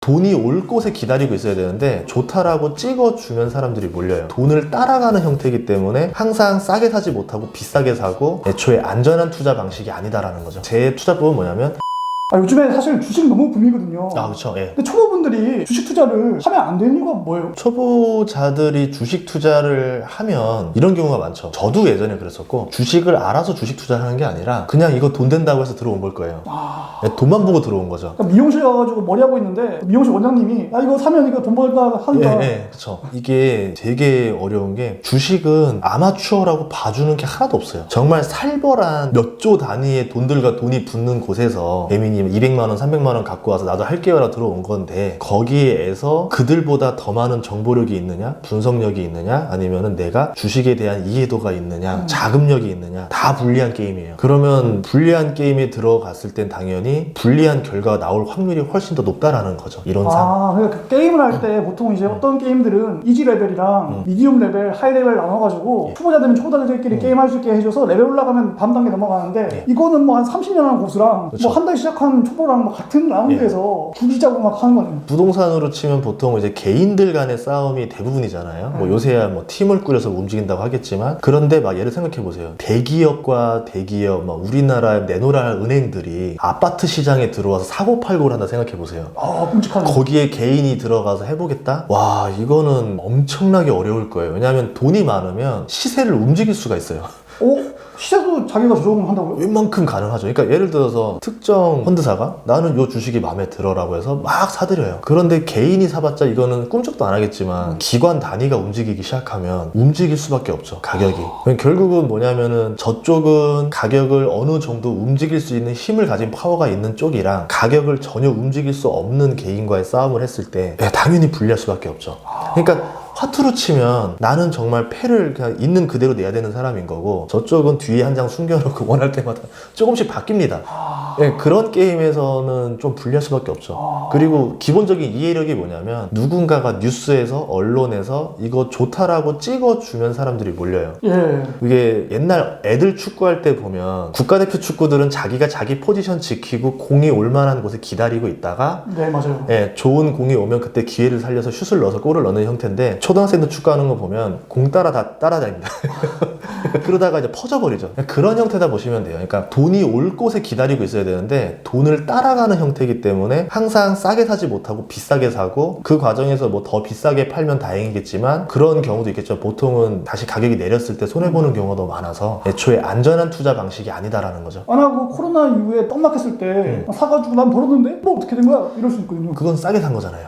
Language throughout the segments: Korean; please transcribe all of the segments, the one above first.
돈이 올 곳에 기다리고 있어야 되는데 좋다라고 찍어주면 사람들이 몰려요. 돈을 따라가는 형태이기 때문에 항상 싸게 사지 못하고 비싸게 사고 애초에 안전한 투자 방식이 아니다라는 거죠. 제 투자법은 뭐냐면 요즘에 사실 주식 너무 붐이거든요. 그렇죠. 예. 근데 초보분들이 주식 투자를 하면 안 되는 이유가 뭐예요? 초보자들이 주식 투자를 하면 이런 경우가 많죠. 저도 예전에 그랬었고 주식을 알아서 주식 투자를 하는 게 아니라 그냥 이거 돈 된다고 해서 들어온 걸 거예요. 돈만 보고 들어온 거죠. 그러니까 미용실 가가지고 머리 하고 있는데 미용실 원장님이 이거 사면 이거 돈 벌다 하니까 그렇죠. 이게 되게 어려운 게 주식은 아마추어라고 봐주는 게 하나도 없어요. 정말 살벌한 몇 조 단위의 돈들과 돈이 붙는 곳에서 예민이 200만 원, 300만 원 갖고 와서 나도 할게요라 들어온 건데 거기에서 그들보다 더 많은 정보력이 있느냐, 분석력이 있느냐, 아니면은 내가 주식에 대한 이해도가 있느냐, 자금력이 있느냐, 다 불리한 게임이에요. 그러면 불리한 게임에 들어갔을 땐 당연히 불리한 결과가 나올 확률이 훨씬 더 높다라는 거죠. 이론상. 그러니까 그 게임을 할 때 보통 이제 어떤 게임들은 이지 레벨이랑 미디움 레벨, 하이 레벨 나눠가지고 초보자들은 초보자들끼리 게임할 수 있게 해줘서 레벨 올라가면 다음 단계 넘어가는데 이거는 뭐 한 30년 한 고수랑 그렇죠. 뭐 한 달 시작한 초보랑 뭐 같은 라운드에서 부기자고 막 하는 거네요. 부동산으로 치면 보통 이제 개인들 간의 싸움이 대부분이잖아요. 뭐 요새야 뭐 팀을 꾸려서 움직인다고 하겠지만 그런데 막 예를 생각해 보세요. 대기업과 대기업, 막 우리나라의 내놓으라 할 은행들이 아파트 시장에 들어와서 사고팔고를 한다 생각해 보세요. 끔찍하네. 거기에 개인이 들어가서 해보겠다? 와, 이거는 엄청나게 어려울 거예요. 왜냐하면 돈이 많으면 시세를 움직일 수가 있어요. 시세도 자기가 조정한다고요? 웬만큼 가능하죠. 그러니까 예를 들어서 특정 펀드사가 나는 요 주식이 마음에 들어라고 해서 막 사들여요. 그런데 개인이 사봤자 이거는 꿈쩍도 안 하겠지만 기관 단위가 움직이기 시작하면 움직일 수밖에 없죠. 가격이. 결국은 뭐냐면은 저쪽은 가격을 어느 정도 움직일 수 있는 힘을 가진 파워가 있는 쪽이랑 가격을 전혀 움직일 수 없는 개인과의 싸움을 했을 때 당연히 불리할 수밖에 없죠. 그러니까 화투로 치면 나는 정말 패를 그냥 있는 그대로 내야 되는 사람인 거고 저쪽은 뒤에 한 장 숨겨놓고 원할 때마다 조금씩 바뀝니다. 그런 게임에서는 좀 불리할 수밖에 없죠. 그리고 기본적인 이해력이 뭐냐면 누군가가 뉴스에서 언론에서 이거 좋다라고 찍어주면 사람들이 몰려요. 이게 옛날 애들 축구할 때 보면 국가대표 축구들은 자기가 자기 포지션 지키고 공이 올 만한 곳에 기다리고 있다가 맞아요. 좋은 공이 오면 그때 기회를 살려서 슛을 넣어서 골을 넣는 형태인데 초등학생들 축구하는 거 보면 공 따라다닙니다. 그러다가 이제 퍼져버리죠. 그런 형태다 보시면 돼요. 그러니까 돈이 올 곳에 기다리고 있어야 되는데 돈을 따라가는 형태이기 때문에 항상 싸게 사지 못하고 비싸게 사고 그 과정에서 뭐 더 비싸게 팔면 다행이겠지만 그런 경우도 있겠죠. 보통은 다시 가격이 내렸을 때 손해보는 경우가 더 많아서 애초에 안전한 투자 방식이 아니다라는 거죠. 그 코로나 이후에 떡락했을 때 사가지고 난 벌었는데 뭐 어떻게 된 거야? 이럴 수 있거든요. 그건 싸게 산 거잖아요.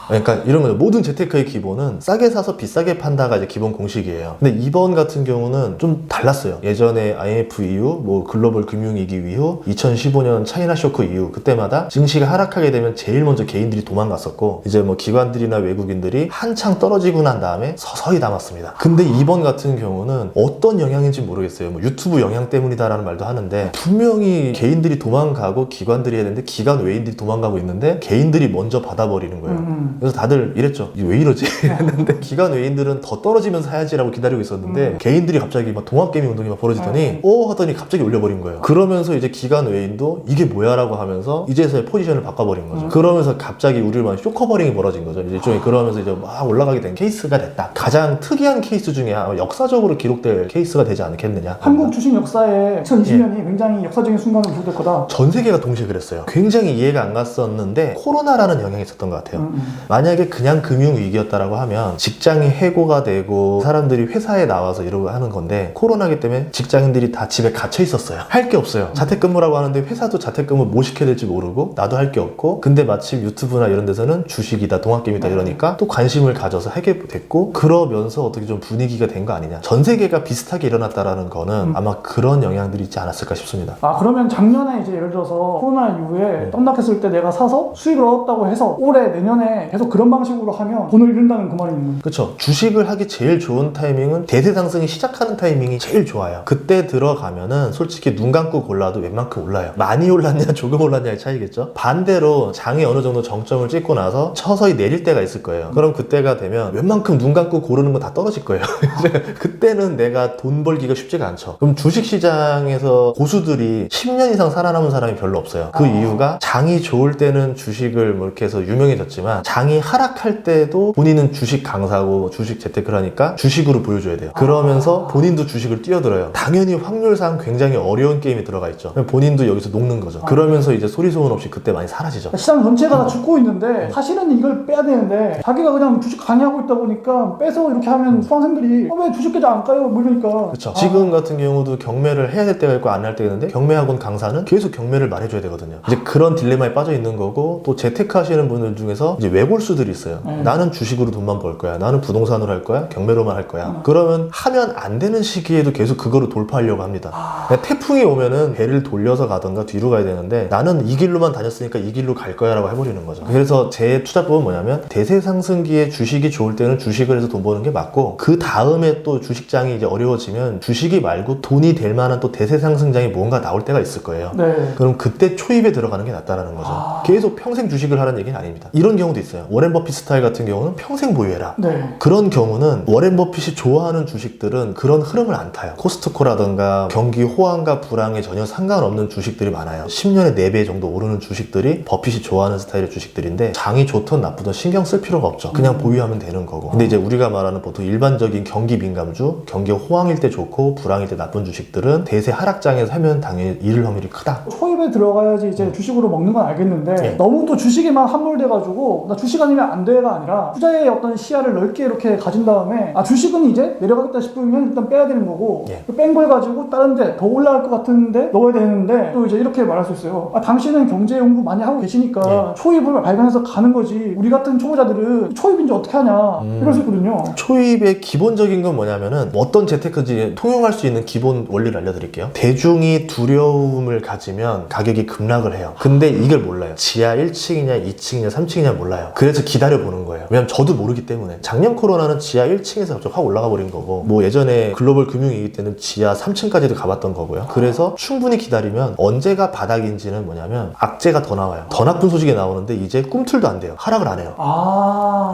그러니까 이런 거죠. 모든 재테크의 기본은 싸게 사서 비싸게 판다가 이제 기본 공식이에요. 근데 이번 같은 경우는 좀 달랐어요. 예전에 IMF 이후, 뭐 글로벌 금융위기 이후, 2015년 차이나 쇼크 이후 그때마다 증시가 하락하게 되면 제일 먼저 개인들이 도망갔었고 이제 뭐 기관들이나 외국인들이 한창 떨어지고 난 다음에 서서히 남았습니다. 근데 이번 같은 경우는 어떤 영향인지 모르겠어요. 뭐 유튜브 영향 때문이다라는 말도 하는데 분명히 개인들이 도망가고 기관들이 해야 되는데 기관 외인들이 도망가고 있는데 개인들이 먼저 받아버리는 거예요. 그래서 다들 이랬죠. 이게 왜 이러지? 했는데 기관 외인들은 더 떨어지면 사야지라고 기다리고 있었는데 개인들이 갑자기 막 동학개미 운동이 막 벌어지더니 하더니 갑자기 올려버린 거예요. 그러면서 이제 기관 외인도 이게 뭐야 라고 하면서 이제서야 포지션을 바꿔버린 거죠. 그러면서 갑자기 우리를 막 쇼커버링이 벌어진 거죠. 이제 좀 그러면서 이제 막 올라가게 된 케이스가 됐다. 가장 특이한 케이스 중에 역사적으로 기록될 케이스가 되지 않겠느냐. 한국 주식 역사에 2020년이 굉장히 역사적인 순간으로 기록될 거다. 전 세계가 동시에 그랬어요. 굉장히 이해가 안 갔었는데 코로나라는 영향이 있었던 것 같아요. 만약에 그냥 금융위기였다라고 하면 직장이 해고가 되고 사람들이 회사에 나와서 이러고 하는 건데 코로나기 때문에 직장인들이 다 집에 갇혀 있었어요. 할 게 없어요. 자택근무라고 하는데 회사도 자택근무 뭐 시켜야 될지 모르고 나도 할 게 없고 근데 마침 유튜브나 이런 데서는 주식이다 동학개미다 이러니까 또 관심을 가져서 하게 됐고 그러면서 어떻게 좀 분위기가 된 거 아니냐. 전 세계가 비슷하게 일어났다라는 거는 아마 그런 영향들이 있지 않았을까 싶습니다. 그러면 작년에 이제 예를 들어서 코로나 이후에 떡락했을 때 내가 사서 수익을 얻었다고 해서 올해 내년에 때문에 계속 그런 방식으로 하면 돈을 잃는다는 그 말이 있는 거예요. 그쵸. 주식을 하기 제일 좋은 타이밍은 대세 상승이 시작하는 타이밍이 제일 좋아요. 그때 들어가면은 솔직히 눈 감고 골라도 웬만큼 올라요. 많이 올랐냐 조금 올랐냐의 차이겠죠. 반대로 장이 어느 정도 정점을 찍고 나서 서서히 내릴 때가 있을 거예요. 그럼 그때가 되면 웬만큼 눈 감고 고르는 건 다 떨어질 거예요. 이제 그때는 내가 돈 벌기가 쉽지가 않죠. 그럼 주식시장에서 고수들이 10년 이상 살아남은 사람이 별로 없어요. 그 이유가 장이 좋을 때는 주식을 뭐 이렇게 해서 유명해졌지만 장이 하락할 때도 본인은 주식 강사고 주식 재테크를 하니까 주식으로 보여줘야 돼요. 그러면서 본인도 주식을 뛰어들어요. 당연히 확률상 굉장히 어려운 게임에 들어가 있죠. 본인도 여기서 녹는 거죠. 그러면서 이제 소리 소문 없이 그때 많이 사라지죠. 시장 전체가 다 죽고 있는데 사실은 이걸 빼야 되는데 자기가 그냥 주식 강의하고 있다 보니까 빼서 이렇게 하면 수강생들이 왜 주식 계좌 안 까요? 뭐 이러니까. 그렇죠. 지금 같은 경우도 경매를 해야 될 때가 있고 안 할 때가 있는데 경매학원 강사는 계속 경매를 말해줘야 되거든요. 이제 그런 딜레마에 빠져 있는 거고 또 재테크 하시는 분들 중에서 이제 외골수들이 있어요. 나는 주식으로 돈만 벌 거야. 나는 부동산으로 할 거야. 경매로만 할 거야. 그러면 하면 안 되는 시기에도 계속 그거로 돌파하려고 합니다. 그냥 태풍이 오면은 배를 돌려서 가던가 뒤로 가야 되는데 나는 이 길로만 다녔으니까 이 길로 갈 거야 라고 해버리는 거죠. 그래서 제 투자법은 뭐냐면 대세 상승기에 주식이 좋을 때는 주식을 해서 돈 버는 게 맞고 그 다음에 또 주식장이 이제 어려워지면 주식이 말고 돈이 될 만한 또 대세 상승장이 뭔가 나올 때가 있을 거예요. 네. 그럼 그때 초입에 들어가는 게 낫다라는 거죠. 계속 평생 주식을 하라는 얘기는 아닙니다. 이런 경우도 있어요. 워렌 버핏 스타일 같은 경우는 평생 보유해라. 네. 그런 경우는 워렌 버핏이 좋아하는 주식들은 그런 흐름을 안 타요. 코스트코라든가 경기 호황과 불황에 전혀 상관없는 주식들이 많아요. 10년에 4배 정도 오르는 주식들이 버핏이 좋아하는 스타일의 주식들인데 장이 좋든 나쁘든 신경 쓸 필요가 없죠. 그냥 보유하면 되는 거고. 근데 이제 우리가 말하는 보통 일반적인 경기 민감주, 경기 호황일 때 좋고 불황일 때 나쁜 주식들은 대세 하락장에서 하면 당연히 잃을 확률이 크다. 초입에 들어가야지 이제 주식으로 먹는 건 알겠는데 예. 너무 또 주식에만 함몰돼가지고 나 주식 아니면 안 돼가 아니라 투자의 어떤 시야를 넓게 이렇게 가진 다음에 주식은 이제 내려가겠다 싶으면 일단 빼야 되는 거고 예. 뺀 걸 가지고 다른 데 더 올라갈 것 같은데 넣어야 되는데 또 이제 이렇게 말할 수 있어요. 당신은 경제 연구 많이 하고 계시니까 초입을 발견해서 가는 거지 우리 같은 초보자들은 초입인지 어떻게 하냐 이럴 수 있거든요. 초입의 기본적인 건 뭐냐면은 어떤 재테크인지 통용할 수 있는 기본 원리를 알려드릴게요. 대중이 두려움을 가지면 가격이 급락을 해요. 근데 이걸 몰라요. 지하 1층이냐 2층이냐 3층이냐 몰라요. 그래서 기다려보는 거예요. 왜냐면 저도 모르기 때문에. 작년 코로나는 지하 1층에서 갑자기 확 올라가 버린 거고 뭐 예전에 글로벌 금융위기 때는 지하 3층까지도 가봤던 거고요. 그래서 충분히 기다리면 언제가 바닥인지는 뭐냐면 악재가 더 나와요. 더 나쁜 소식이 나오는데 이제 꿈틀도 안 돼요. 하락을 안 해요.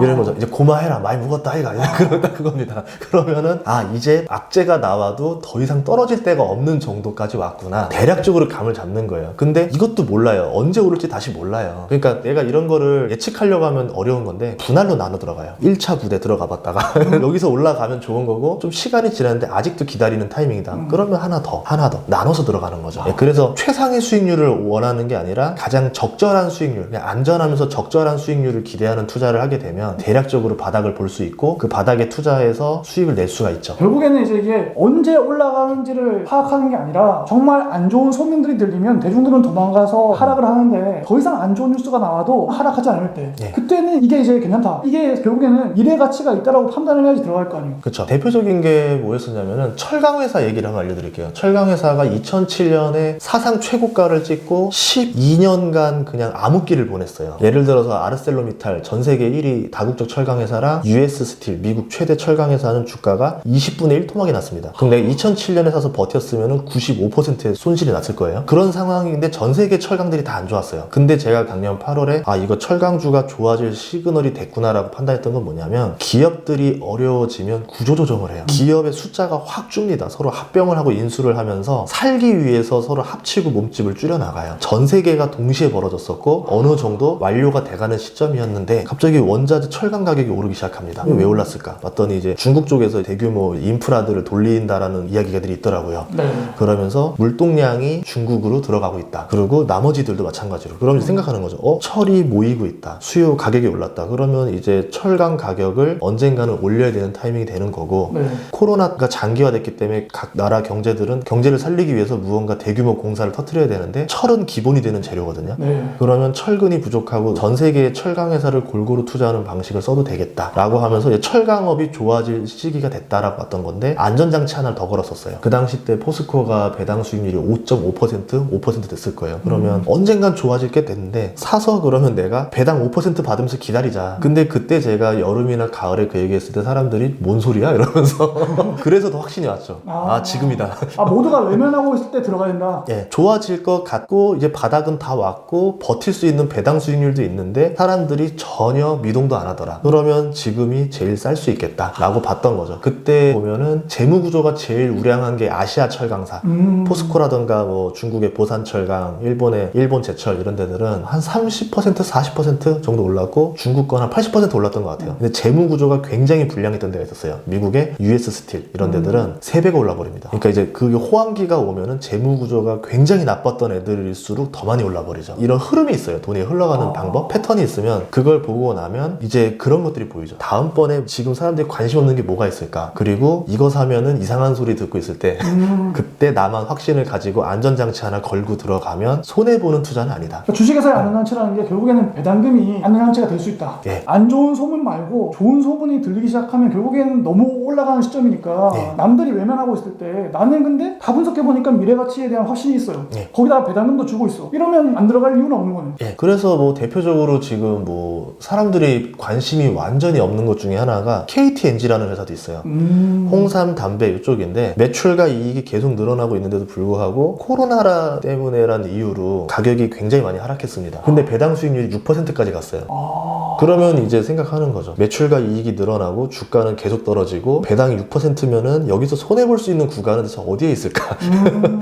이런 거죠. 이제 고마해라. 많이 묵었다 아이가. 그겁니다. 그러면은 이제 악재가 나와도 더 이상 떨어질 데가 없는 정도까지 왔구나. 대략적으로 감을 잡는 거예요. 근데 이것도 몰라요. 언제 오를지 다시 몰라요. 그러니까 내가 이런 거를 예측하려고 하면 어려운 건데 분할로 나눠 들어가요. 1차 부대 들어가 봤다가 여기서 올라가면 좋은 거고 좀 시간이 지났는데 아직도 기다리는 타이밍이다. 그러면 하나 더 나눠서 들어가는 거죠. 그래서 최상의 수익률을 원하는 게 아니라 가장 적절한 수익률, 그냥 안전하면서 적절한 수익률을 기대하는 투자를 하게 되면 대략적으로 바닥을 볼 수 있고 그 바닥에 투자해서 수익을 낼 수가 있죠. 결국에는 이제 이게 언제 올라가는지를 파악하는 게 아니라 정말 안 좋은 소문들이 들리면 대중들은 도망가서 하락을 하는데 더 이상 안 좋은 뉴스가 나와도 하락하지 않을 때 그때는 이게 이제 괜찮다. 이게 결국에는 미래 가치가 있다라고 판단을 해야지 들어갈 거 아니에요. 그렇죠. 대표적인 게 뭐였었냐면은 철강회사 얘기를 한번 알려드릴게요. 철강회사가 2007년에 사상 최고가를 찍고 12년간 그냥 암흑기를 보냈어요. 예를 들어서 아르셀로미탈 전 세계 1위 다국적 철강회사랑 US 스틸 미국 최대 철강회사는 주가가 20분의 1 토막이 났습니다. 그럼 내가 2007년에 사서 버텼으면 95%의 손실이 났을 거예요. 그런 상황인데 전 세계 철강들이 다 안 좋았어요. 근데 제가 작년 8월에 이거 철강주가 좋아질 시그널이 됐구나라고 판단했던 건 뭐냐면 기업들이 어려워지면 구조조정을 해요. 기업의 숫자가 확 줍니다. 서로 합병을 하고 인수를 하면서 살기 위해서 서로 합치고 몸집을 줄여나가요. 전 세계가 동시에 벌어졌었고 어느 정도 완료가 돼가는 시점이었는데 갑자기 원자재 철강 가격이 오르기 시작합니다. 왜 올랐을까? 봤더니 이제 중국 쪽에서 대규모 인프라들을 돌린다라는 이야기들이 있더라고요. 그러면서 물동량이 중국으로 들어가고 있다. 그리고 나머지들도 마찬가지로. 그럼 이제 생각하는 거죠. 철이 모이고 있다. 수요 가격이 올랐다. 그러면 이제 철강 가격을 언젠가는 올려야 되는 타이밍이 되는 거고 네. 코로나가 장기화됐기 때문에 각 나라 경제들은 경제를 살리기 위해서 무언가 대규모 공사를 터뜨려야 되는데 철은 기본이 되는 재료거든요. 네. 그러면 철근이 부족하고 전 세계의 철강 회사를 골고루 투자하는 방식을 써도 되겠다라고 하면서 이제 철강업이 좋아질 시기가 됐다라고 봤던 건데 안전장치 하나를 더 걸었었어요. 그 당시 때 포스코가 배당 수익률이 5.5%, 5% 됐을 거예요. 그러면 언젠간 좋아질 게 됐는데 사서 그러면 내가 배당 5% 받으면서 기다리자. 근데 그때 제가 여름이나 가을에 그 얘기했을 때 사람들이 뭔 소리야? 이러면서 그래서 더 확신이 왔죠. 아 지금이다. 모두가 외면하고 있을 때 들어가야 된다. 예, 좋아질 것 같고 이제 바닥은 다 왔고 버틸 수 있는 배당 수익률도 있는데 사람들이 전혀 미동도 안 하더라. 그러면 지금이 제일 쌀 수 있겠다라고 봤던 거죠. 그때 보면은 재무 구조가 제일 우량한 게 아시아 철강사, 포스코라던가 뭐 중국의 보산철강, 일본의 일본 제철 이런 데들은 한 30%, 40% 정도 올랐고 중국 건 한 80% 올랐던 것 같아요. 근데 재무 구조가 굉장히 불량했던 데가 있었어요. 미국의 US 스틸 이런 데들은 3배가 올라버립니다. 그러니까 이제 그게 호황기가 오면은 재무 구조가 굉장히 나빴던 애들일수록 더 많이 올라버리죠. 이런 흐름이 있어요. 돈이 흘러가는 방법, 패턴이 있으면 그걸 보고 나면 이제 그런 것들이 보이죠. 다음번에 지금 사람들이 관심 없는 게 뭐가 있을까? 그리고 이거 사면은 이상한 소리 듣고 있을 때 그때 나만 확신을 가지고 안전장치 하나 걸고 들어가면 손해보는 투자는 아니다. 그러니까 주식에서의 안전장치라는 게 결국에는 배당금이 안전장치가 될 수 있다. 예. 안 좋은 소문 말고 좋은 소문이 들리기 시작하면 결국에는 너무 올라가는 시점이니까 예. 남들이 외면하고 있을 때 나는 근데 다 분석해보니까 미래가치에 대한 확신이 있어요. 예. 거기다가 배당금도 주고 있어. 이러면 안 들어갈 이유는 없는 거네. 예. 그래서 뭐 대표적으로 지금 뭐 사람들이 관심이 완전히 없는 것 중에 하나가 KTNG라는 회사도 있어요. 홍삼, 담배 이쪽인데 매출과 이익이 계속 늘어나고 있는데도 불구하고 코로나 때문에라는 이유로 가격이 굉장히 많이 하락했습니다. 근데 배당 수익률이 6%까지 갔어요. 그러면 이제 생각하는 거죠. 매출과 이익이 늘어나고 주가는 계속 떨어지고 배당이 6%면은 여기서 손해볼 수 있는 구간은 대체 어디에 있을까?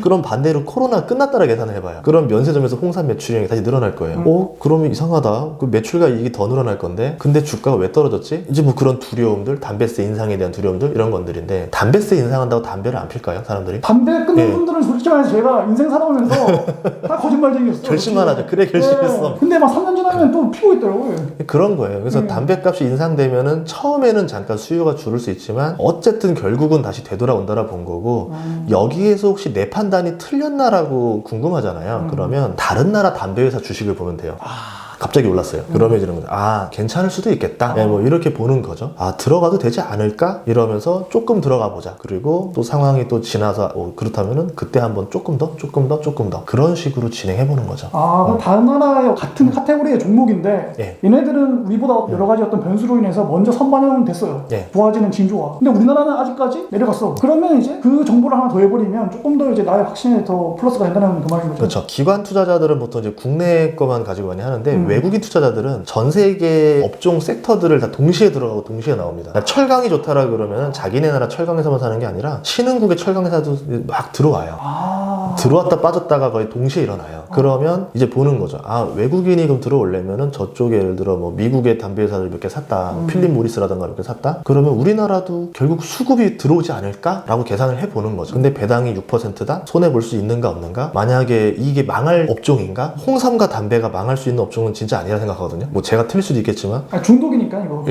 그럼 반대로 코로나 끝났다라 계산을 해봐요. 그럼 면세점에서 홍삼 매출량이 다시 늘어날 거예요. 그러면 이상하다. 그 매출과 이익이 더 늘어날 건데 근데 주가가 왜 떨어졌지? 이제 뭐 그런 두려움들, 담배세 인상에 대한 두려움들 이런 것들인데 담배세 인상한다고 담배를 안 필까요? 사람들이? 담배 끊는 예. 분들은 솔직히 말해서 제가 인생 살아오면서 다 거짓말쟁이였어요. 결심만 하죠. 그래 결심했어. 근데 막 3년 지나면 또 피고 있더라고요. 그런 거예요. 그래서 담배값이 인상되면은 처음에는 잠깐 수요가 줄을 수 있지만 어쨌든 결국은 다시 되돌아온다라 본 거고 여기에서 혹시 내 판단이 틀렸나라고 궁금하잖아요. 그러면 다른 나라 담배 회사 주식을 보면 돼요. 갑자기 올랐어요. 그러면 이런 거죠. 괜찮을 수도 있겠다. 네, 뭐 이렇게 보는 거죠. 들어가도 되지 않을까? 이러면서 조금 들어가 보자. 그리고 또 상황이 또 지나서 그렇다면은 그때 한번 조금 더 그런 식으로 진행해 보는 거죠. 그럼 다른 나라의 같은 카테고리의 종목인데 예. 얘네들은 우리보다 여러 가지 어떤 변수로 인해서 먼저 선반영은 됐어요. 예. 좋아지는 징조가. 근데 우리나라는 아직까지 내려갔어. 그러면 이제 그 정보를 하나 더 해버리면 조금 더 이제 나의 확신에 더 플러스가 된다는 그 말인 거죠. 그렇죠. 기관 투자자들은 보통 이제 국내 거만 가지고 많이 하는데 외국인 투자자들은 전 세계 업종 섹터들을 다 동시에 들어가고 동시에 나옵니다. 철강이 좋다라 그러면 자기네 나라 철강에서만 사는 게 아니라 신흥국의 철강회사도 막 들어와요. 들어왔다 빠졌다가 거의 동시에 일어나요. 그러면 이제 보는 거죠. 외국인이 그럼 들어오려면은 저쪽에 예를 들어 뭐 미국의 담배 회사를 몇 개 샀다. 필립 모리스라던가 몇 개 샀다. 그러면 우리나라도 결국 수급이 들어오지 않을까라고 계산을 해보는 거죠. 근데 배당이 6%다? 손해볼 수 있는가 없는가? 만약에 이게 망할 업종인가? 홍삼과 담배가 망할 수 있는 업종은 진짜 아니라 생각하거든요. 뭐 제가 틀릴 수도 있겠지만 중독이니까 이거.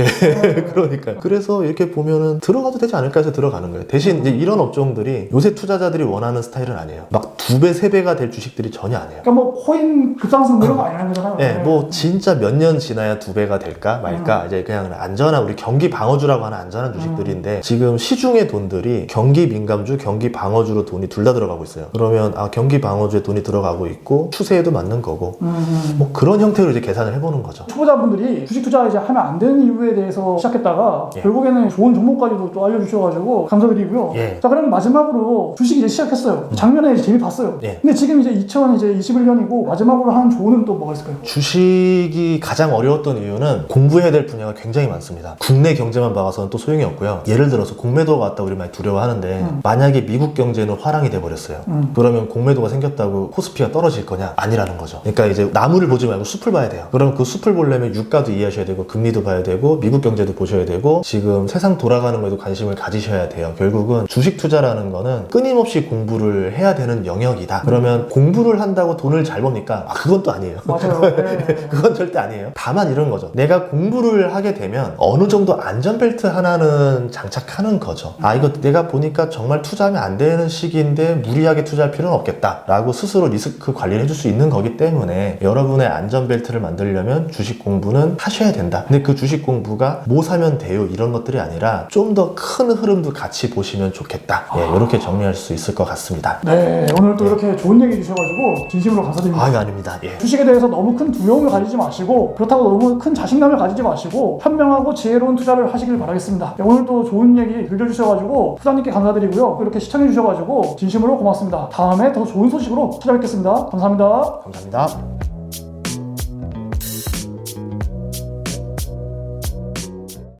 그러니까 그래서 이렇게 보면은 들어가도 되지 않을까 해서 들어가는 거예요. 대신 이제 이런 업종들이 요새 투자자들이 원하는 스타일은 아니에요. 막 2배, 3배가 될 주식들이 전혀 아니에요. 그러니까 뭐 코인 급상승 이런 거 아니라는 거잖아요. 네, 뭐 진짜 몇 년 지나야 2배가 될까 말까 이제 그냥 안전한 우리 경기 방어주라고 하는 안전한 주식들인데 지금 시중의 돈들이 경기 민감주, 경기 방어주로 돈이 둘 다 들어가고 있어요. 그러면 경기 방어주에 돈이 들어가고 있고 추세에도 맞는 거고 뭐 그런 형태로 이제 계산을 해보는 거죠. 초보자분들이 주식 투자 이제 하면 안 되는 이유에 대해서 시작했다가 결국에는 좋은 종목까지도 또 알려주셔가지고 감사드리고요. 자, 그럼 마지막으로 주식 이제 시작했어요. 작년에 이제 재미 봤어요. 근데 지금 이제 2021년이고 마지막으로 한 조언은 또 뭐가 있을까요? 주식이 가장 어려웠던 이유는 공부해야 될 분야가 굉장히 많습니다. 국내 경제만 봐서는 또 소용이 없고요. 예를 들어서 공매도가 왔다고 우리 많이 두려워하는데 만약에 미국 경제는 화랑이 돼버렸어요. 그러면 공매도가 생겼다고 코스피가 떨어질 거냐? 아니라는 거죠. 그러니까 이제 나무를 보지 말고 숲을 봐야 돼요. 그럼 그 숲을 보려면 유가도 이해하셔야 되고 금리도 봐야 되고 미국 경제도 보셔야 되고 지금 세상 돌아가는 거에도 관심을 가지셔야 돼요. 결국은 주식 투자라는 거는 끊임없이 공부를 해야 되는 영역이다. 그러면 공부를 한다고 돈을 잘 법니까? 그건 또 아니에요. 맞아요. 네. 그건 절대 아니에요. 다만 이런 거죠. 내가 공부를 하게 되면 어느 정도 안전벨트 하나는 장착하는 거죠. 이거 내가 보니까 정말 투자하면 안 되는 시기인데 무리하게 투자할 필요는 없겠다 라고 스스로 리스크 관리를 해줄 수 있는 거기 때문에 여러분의 안전벨트를 만들려면 주식 공부는 하셔야 된다. 근데 그 주식 공부가 뭐 사면 돼요 이런 것들이 아니라 좀 더 큰 흐름도 같이 보시면 좋겠다. 이렇게 정리할 수 있을 것 같습니다. 네, 오늘 또 이렇게 좋은 얘기 주셔가지고 진심으로 감사드립니다. 이거 아닙니다. 예. 주식에 대해서 너무 큰 두려움을 가지지 마시고 그렇다고 너무 큰 자신감을 가지지 마시고 현명하고 지혜로운 투자를 하시길 바라겠습니다. 네, 오늘 또 좋은 얘기 들려주셔가지고 부장님께 감사드리고요. 이렇게 시청해주셔가지고 진심으로 고맙습니다. 다음에 더 좋은 소식으로 찾아뵙겠습니다. 감사합니다. 감사합니다.